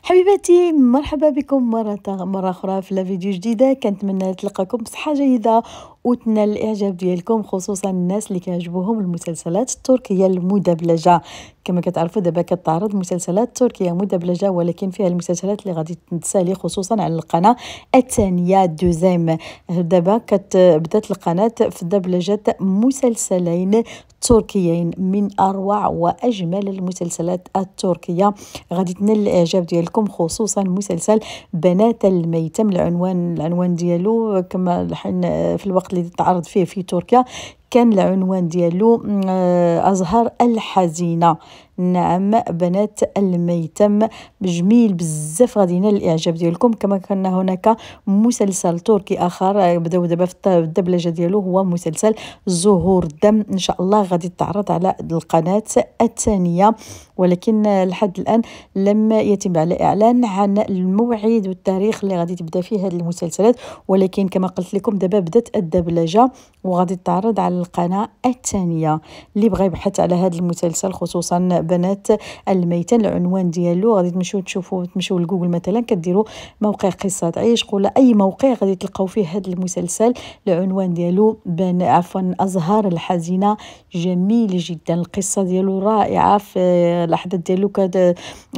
حبيباتي، مرحبا بكم مرة أخرى في فيديو جديدة. كنتمنى تلقاكم بصحة جيدة وتنال الإعجاب ديالكم، خصوصا الناس اللي كيعجبوهم المسلسلات التركية المدبلجة. كما كتعرفوا دابا كتعرض مسلسلات تركية مدبلجة، ولكن فيها المسلسلات اللي غادي تنتسالي خصوصا على القناة الثانية دوزيم. دابا بدات القناة في دبلجة مسلسلين تركيين من أروع وأجمل المسلسلات التركية. غادي تنال الإعجاب ديالكم، خصوصا مسلسل بنات الميتم. العنوان ديالو كما الحين في الوقت اللي تعرض فيه في تركيا كان العنوان ديالو أزهار الحزينة. نعم، بنات الميتم جميل بزاف، غادي ينال الاعجاب ديالكم. كما كان هناك مسلسل تركي اخر بداو دابا في الدبلجه ديالو، هو مسلسل زهور الدم. ان شاء الله غادي تعرض على القناه الثانيه، ولكن لحد الان لم يتم على اعلان عن الموعد والتاريخ اللي غادي تبدا فيه هذه المسلسلات. ولكن كما قلت لكم دابا بدات الدبلجه وغادي تعرض على القناه الثانيه. اللي بغى يبحث على هذا المسلسل خصوصا بنات الميتين، العنوان ديالو غادي تمشيو لجوجل مثلا، كديروا موقع قصة عشق ولا اي موقع غادي تلقاو فيه هذا المسلسل. العنوان ديالو ازهار الحزينه. جميل جدا، القصه ديالو رائعه. في الاحداث ديالو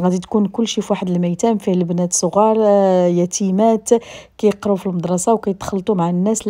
غادي تكون كلشي في واحد الميتام، فيه البنات صغار يتيمات كيقراو في المدرسه وكيتخلطوا مع الناس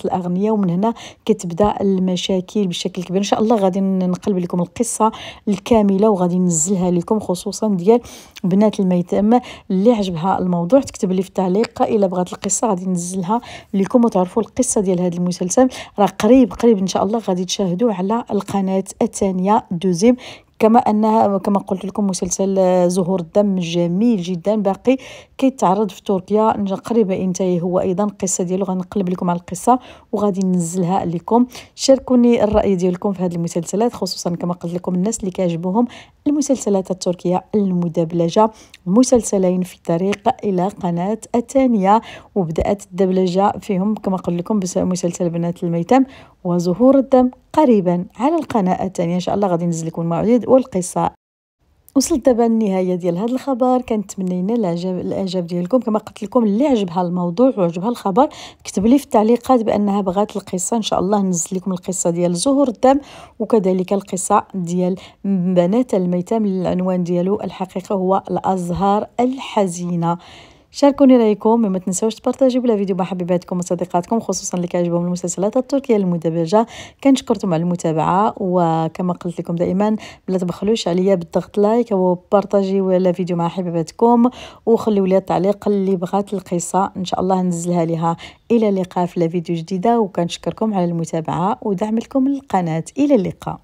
الاغنياء، ومن هنا كتبدا المشاكل بشكل كبير. ان شاء الله غادي نقلب لكم القصه الكامله وغادي ننزلها لكم، خصوصا ديال بنات الميتم. اللي عجبها الموضوع تكتب لي في التعليق الا بغات القصه، غادي ننزلها لكم وتعرفوا القصه ديال هذا المسلسل. راه قريب ان شاء الله غادي تشاهدوه على القناه الثانيه دوزيم. كما قلت لكم مسلسل زهور الدم جميل جدا، باقي كيتعرض في تركيا، قريبه ينتهي هو ايضا. القصه ديالو غنقلب لكم على القصه وغادي ننزلها لكم. شاركوني الراي ديالكم في هذه المسلسلات، خصوصا كما قلت لكم الناس اللي كيعجبوهم المسلسلات التركيه المدبلجه. مسلسلين في الطريق الى قناه الثانيه، وبدات الدبلجه فيهم كما قلت لكم مسلسل بنات الميتم وزهور الدم قريبا على القناه الثانيه. ان شاء الله غادي ننزل لكم الموعد والقصه. وصلت دابا النهايه ديال هذا الخبر، كنتمنى ينال الاعجاب ديالكم. كما قلت لكم اللي عجبها الموضوع وعجبها الخبر كتب لي في التعليقات بانها بغات القصه، ان شاء الله ننزل لكم القصه ديال زهور الدم وكذلك القصه ديال بنات الميتم. العنوان ديالو الحقيقه هو الازهار الحزينه. شاركوني رايكم، ما تنساوش تبارطاجيو الفيديو مع حبيباتكم وصديقاتكم، خصوصا اللي كيعجبهم المسلسلات التركيه المدبلجه. كنشكركم على المتابعه، وكما قلت لكم دائما بلا تبخلوش عليا بالضغط لايك وبارطاجيو الفيديو مع حبيباتكم، وخليوا لي التعليق اللي بغات القصه، ان شاء الله ننزلها لها. الى اللقاء في فيديو جديده، وكنشكركم على المتابعه ودعمكم للقناه. الى اللقاء.